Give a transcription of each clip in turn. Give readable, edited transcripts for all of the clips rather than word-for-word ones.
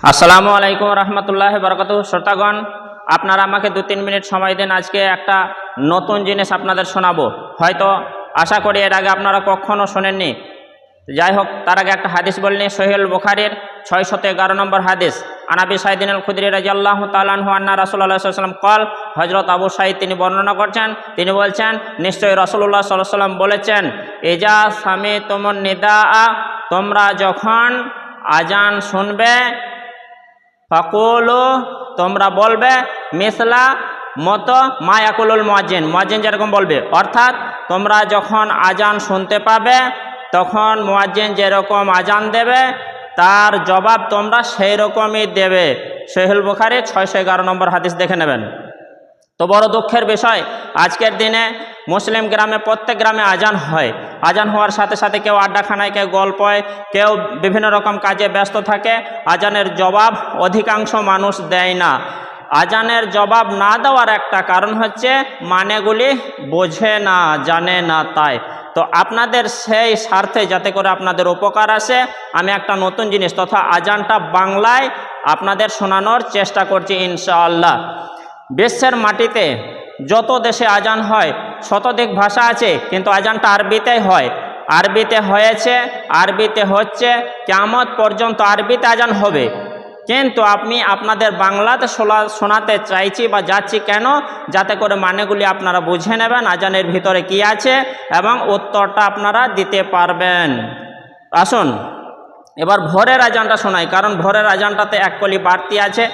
আসসালামু আলাইকুম রহমতুল্লাহ বরকাতুহ। শ্রোতাগণ, আপনারা আমাকে 2-3 মিনিট সময় দিন। আজকে একটা নতুন জিনিস আপনাদের শোনাবো। হয়তো আশা করি এর আগে আপনারা কখনো শোনেননি। যাই হোক, তার আগে একটা হাদিস বলনি। সহিহুল বুখারীর 611 নম্বর হাদিস। আনাবি সাইদিন আল খুদরি রাদিয়াল্লাহু তাআলা আনহু আন্না রাসূলুল্লাহ সাল্লাল্লাহু আলাইহি ওয়াসাল্লাম কল। হযরত আবু সাঈদ তিনি বর্ণনা করছেন, তিনি বলছেন, নিশ্চয়ই রাসূলুল্লাহ সাল্লাল্লাহু আলাইহি ওয়াসাল্লাম বলেছেন, ইজা সামিতুমুন নিদাআ, তোমরা যখন আজান শুনবে, ফাকুলু, তোমরা বলবে, মিসলা, মতো, মা ইয়াকুলুল মুয়াজ্জিন, মুয়াজ্জিন যেরকম বলবে। অর্থাৎ তোমরা যখন আজান শুনতে পাবে, তখন মুয়াজ্জিন যেরকম আজান দেবে তার জবাব তোমরা সেই রকমই দেবে। সহিহুল বুখারী 611 নম্বর হাদিস দেখে নেবেন। তো বড় দুঃখের বিষয়, আজকের দিনে মুসলিম গ্রামে, প্রত্যেক গ্রামে আজান হয়। আজান হওয়ার সাথে সাথে কেউ আড্ডাখানায়, কেউ গল্পয়, কেউ বিভিন্ন রকম কাজে ব্যস্ত থাকে। আজানের জবাব অধিকাংশ মানুষ দেয় না। আজানের জবাব না দেওয়ার একটা কারণ হচ্ছে মানেগুলি বোঝে না, জানে না। তাই তো আপনাদের সেই স্বার্থে, যাতে করে আপনাদের উপকার আসে, আমি একটা নতুন জিনিস তথা আজানটা বাংলায় আপনাদের শোনানোর চেষ্টা করছি ইনশাআল্লাহ। বিশ্বের মাটিতে যত দেশে আজান হয়, শতাধিক ভাষা আছে, কিন্তু আজানটা আরবিতেই হয়। আরবিতে হয়েছে, আরবিতে হচ্ছে, কিয়ামত পর্যন্ত আরবিতে আজান হবে। কিন্তু আমি আপনাদের বাংলাতে শোনাতে চাইছি বা যাচ্ছি কেন, যাতে করে মানেগুলি আপনারা বুঝে নেবেন, আজানের ভিতরে কি আছে, এবং উত্তরটা আপনারা দিতে পারবেন। আসুন এবার ভোরের আজানটা শোনাই, কারণ ভোরের আজানটাতে এক কলি বাড়তি আছে।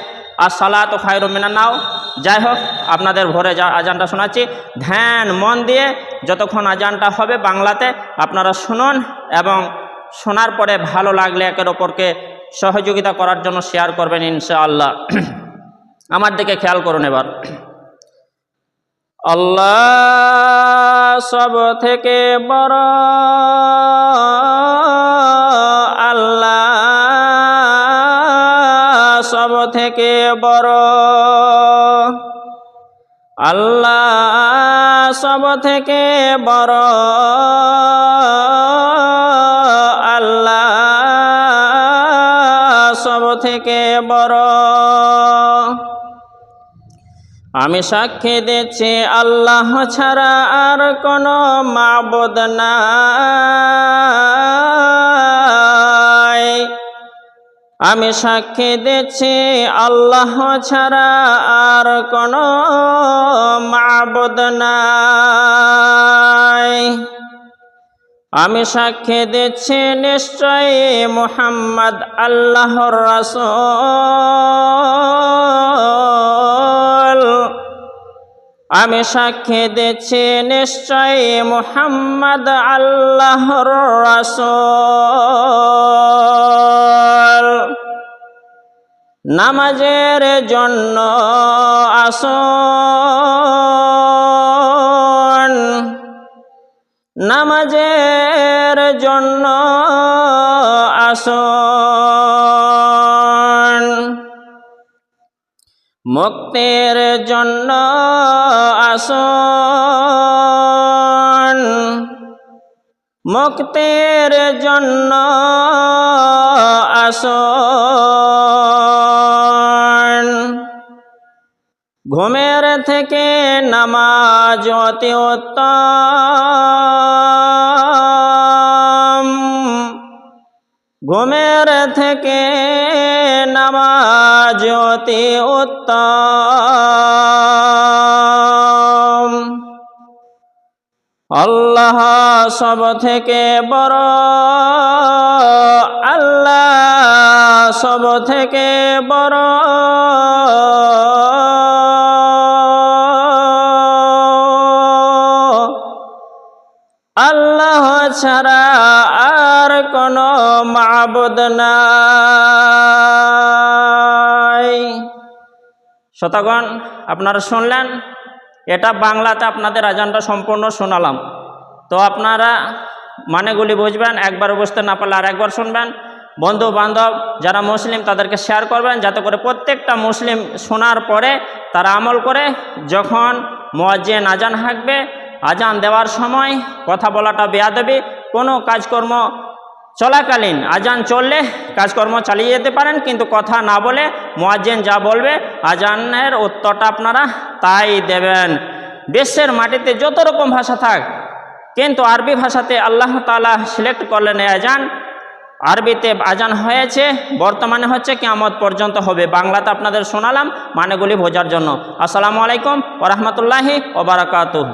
আর সালাতু খায়রুম মিনান নাওম। যাই হোক, আপনাদের ভোরে আজানটা শোনাচ্ছি, ধ্যান মন দিয়ে যতক্ষণ আজানটা হবে বাংলাতে আপনারা শুনুন, এবং শোনার পরে ভালো লাগলে একের অপরকে সহযোগিতা করার জন্য শেয়ার করবেন ইনশাআল্লাহ। আমার দিকে খেয়াল করুন এবার। আল্লাহ সব থেকে বড়, আল্লাহ সব থেকে বড়, আল্লাহ সব থেকে বড়, আল্লাহ সব থেকে বড়। আমি সাক্ষী দিচ্ছি আল্লাহ ছাড়া আর কোনো মাবুদ নাই। আমি সাক্ষী দিচ্ছি আল্লাহ ছাড়া আর কোনো মাবুদ নাই। আমি সাক্ষী দিচ্ছি নিশ্চয়ই মুহাম্মদ আল্লাহর রাসূল। আমি সাক্ষী দিচ্ছি নিশ্চয়ই মুহাম্মদ আল্লাহর রাসূল। নামাজের জন্য আসুন, নামাজের জন্য আসুন, মুক্তির জন্য আসুন, মুক্তির জন্য আসুন। ঘুমের থেকে নামাজ অতি উত্তম, ঘুমের থেকে নামাজ অতি উত্তম। আল্লাহ সব থেকে বড়, আল্লাহ সব থেকে বড়, আল্লাহ ছাড়া আর কোনো মাবুদ নাই। শ্রোতাগণ, আপনারা শুনলেন, এটা বাংলাতে আপনাদের আজানটা সম্পূর্ণ শোনালাম। তো আপনারা মানেগুলি বুঝবেন, একবার বুঝতে না পারলে আর একবার শুনবেন। বন্ধু বান্ধব যারা মুসলিম তাদেরকে শেয়ার করবেন, যাতে করে প্রত্যেকটা মুসলিম শোনার পরে তারা আমল করে। যখন মুয়াজ্জিন আজান হাঁকবে, আজান দেওয়ার সময় কথা বলাটা বেয়াদবি, কোনো কাজকর্ম চলাকালীন আজান চললে কাজকর্ম চালিয়ে যেতে পারেন, কিন্তু কথা না বলে মুয়াজ্জিন যা বলবে আজানের উত্তরটা আপনারা তাই দেবেন। বিশ্বের মাটিতে যত রকম ভাষা থাক, কিন্তু আরবি ভাষাতে আল্লাহ তাআলা সিলেক্ট করলেন এই আজান। আরবিতে আজান হয়েছে, বর্তমানে হচ্ছে, কিয়ামত পর্যন্ত হবে। বাংলাতে আপনাদের শোনালাম মানেগুলি বোঝার জন্য। আসসালামু আলাইকুম ওয়া রাহমাতুল্লাহি ওয়া বারাকাতুহু।